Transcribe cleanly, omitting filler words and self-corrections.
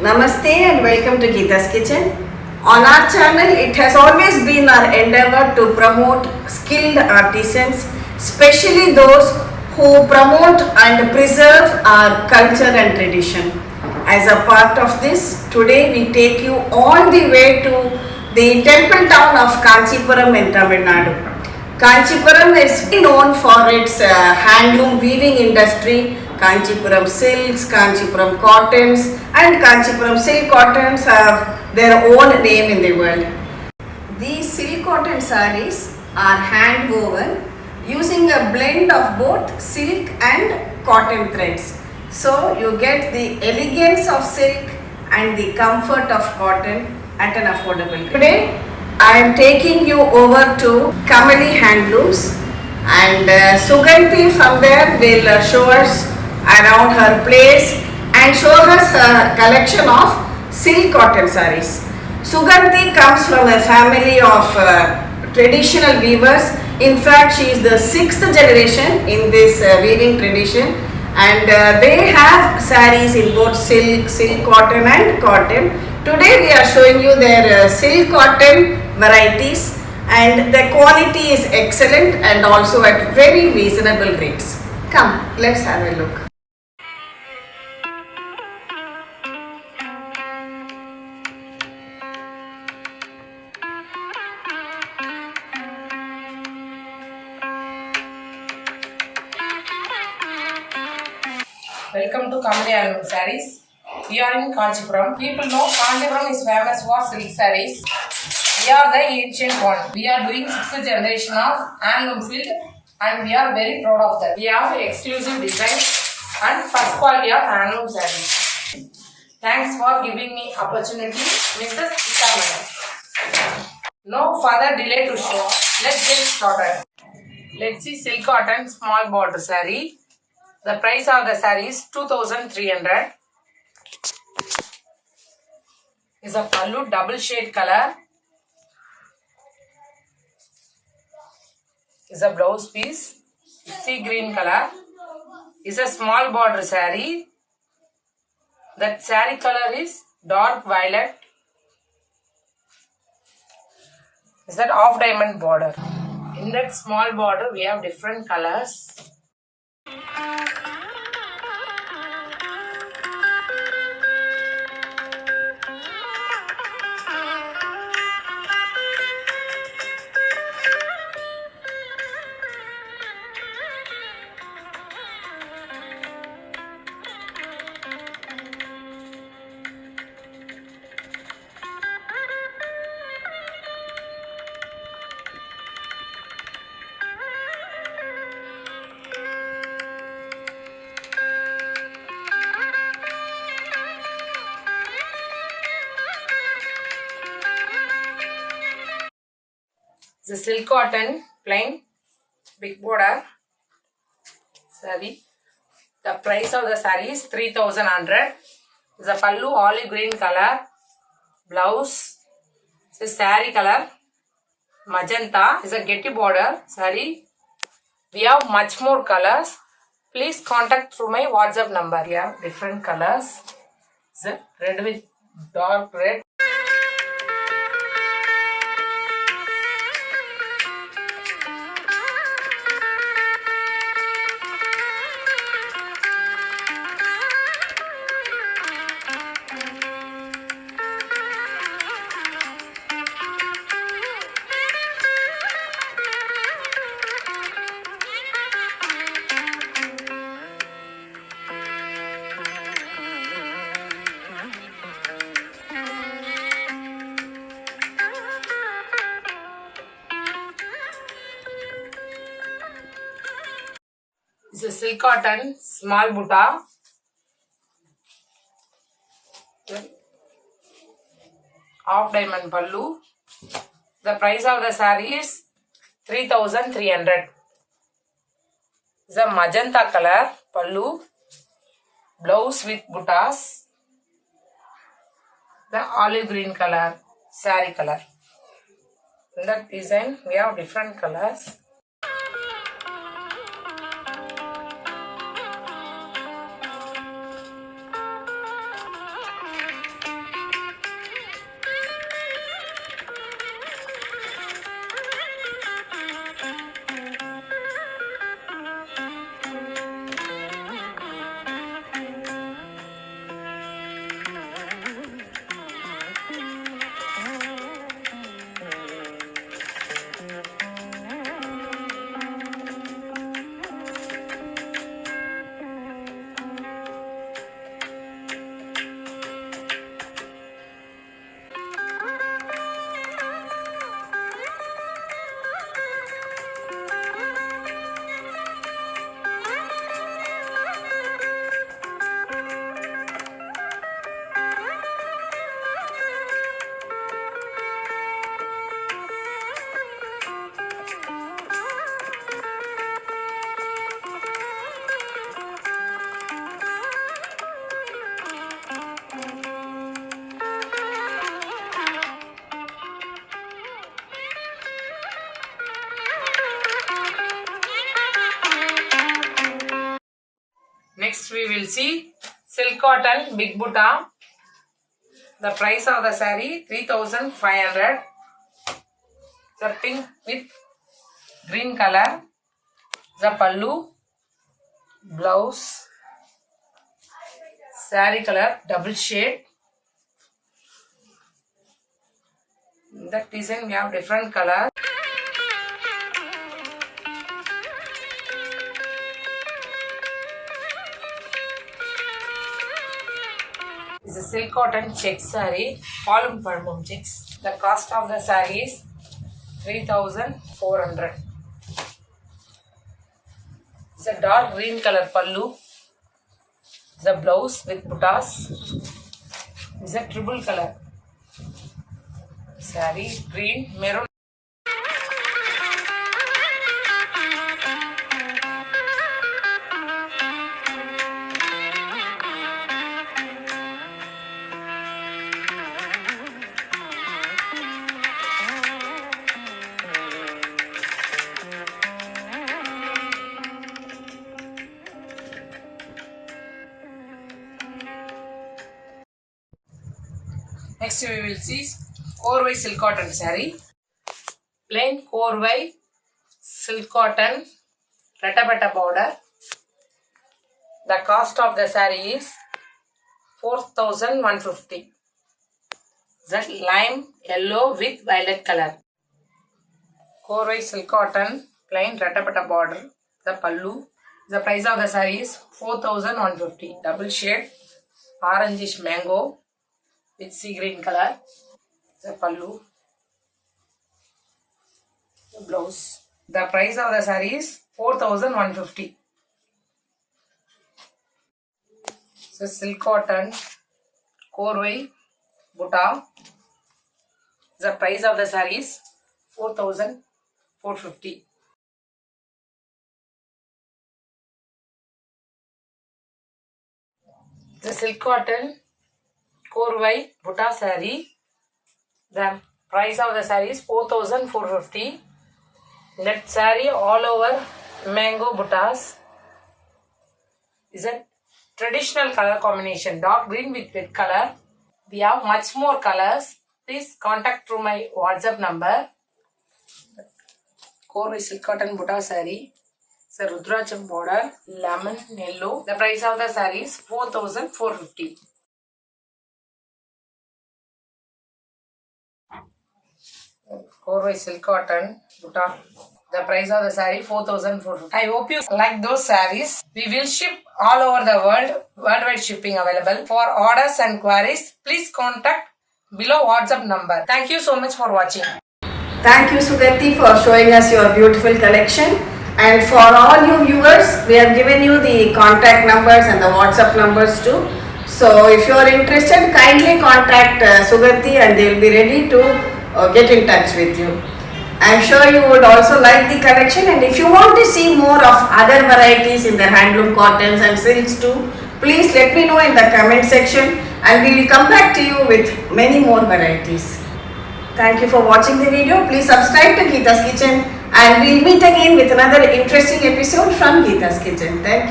Namaste and welcome to Gita's Kitchen. On our channel, it has always been our endeavour to promote skilled artisans, especially those who promote and preserve our culture and tradition. As a part of this, today we take you all the way to the temple town of Kanchipuram in Tamil Nadu. Kanchipuram is known for its handloom weaving industry. Kanchipuram silks, Kanchipuram cottons and Kanchipuram silk cottons have their own name in the world. These silk cotton sarees are hand woven using a blend of both silk and cotton threads. So you get the elegance of silk and the comfort of cotton at an affordable price. Today I am taking you over to Kamali Handlooms and Sugandhi from there will show us around her place and show us her collection of silk cotton sarees. Sugandhi comes from a family of traditional weavers. In fact, she is the 6th generation in this weaving tradition, and they have sarees in both silk, silk cotton and cotton. Today we are showing you their silk cotton varieties, and the quality is excellent and also at very reasonable rates. Come, let's have a look. Welcome to Kamali Handloom Sarees. We are in Kanchipuram. People know Kanchipuram is famous for silk sarees. We are the ancient one. We are doing 6th generation of handloom field and we are very proud of that. We have exclusive designs and first quality of handloom sarees. Thanks for giving me opportunity, Mrs. Gita madam. No further delay to show. Let's get started. Let's see silk cotton small border saree. The price of the saree is 2300. Is a pallu double shade color. Is a blouse piece. Sea green color. Is a small border saree. That saree color is dark violet. Is that half diamond border. In that small border we have different colors. The silk cotton plain big border saree. The price of the saree is 3100. The pallu olive green color. Blouse is saree color magenta. Is a getty border saree. We have much more colors. Please contact through my WhatsApp number. We have different colors. The red with dark red. It's a silk cotton small butta. Half diamond pallu. The price of the saree is 3300. It's a magenta color pallu. Blouse with buttas. The olive green color saree color. In that design we have different colors. see silk cotton big butta. The price of the saree 3,500. The pink with green color. The pallu, blouse, saree color double shade. The design we have different color. This is a silk cotton check saree, palm checks. The cost of the saree is 3,400. It's a dark green color pallu. The blouse with buttas. It's a triple color saree, green, maroon. Next we will see Korvai silk cotton saree. Plain Korvai silk cotton Butta border. The cost of the saree is 4,150. That lime yellow with violet color. Korvai silk cotton plain Butta border. The pallu. The price of the saree is 4,150. Double shade orangish mango with sea green color. The pallu, the blouse. The price of the saree is 4,150. So silk cotton, Korvai, Butta. The price of the saree is 4,450. The silk cotton, Korvai, Butta saree. The price of the saree is 4,450. That saree all over mango buttas. Is a traditional color combination, dark green with red color. We have much more colors. Please contact through my WhatsApp number. Korvai silk cotton Butta saree. It's a Rudracham border, lemon yellow. The price of the saree is 4,450. Korvai silk cotton Butta. The price of the saree 4,450. I hope you like those sarees. We will ship all over the world. Worldwide shipping available. For orders and queries, please contact below WhatsApp number. Thank you so much for watching. Thank you, Sugati, for showing us your beautiful collection. And for all you viewers, we have given you the contact numbers and the WhatsApp numbers too. So if you are interested, kindly contact Sugati and they will be ready to get in touch with you. I am sure you would also like the collection, and if you want to see more of other varieties in the handloom cottons and silks too, please let me know in the comment section and we will come back to you with many more varieties. Thank you for watching the video. Please subscribe to Gita's Kitchen and we will meet again with another interesting episode from Gita's Kitchen. Thank you.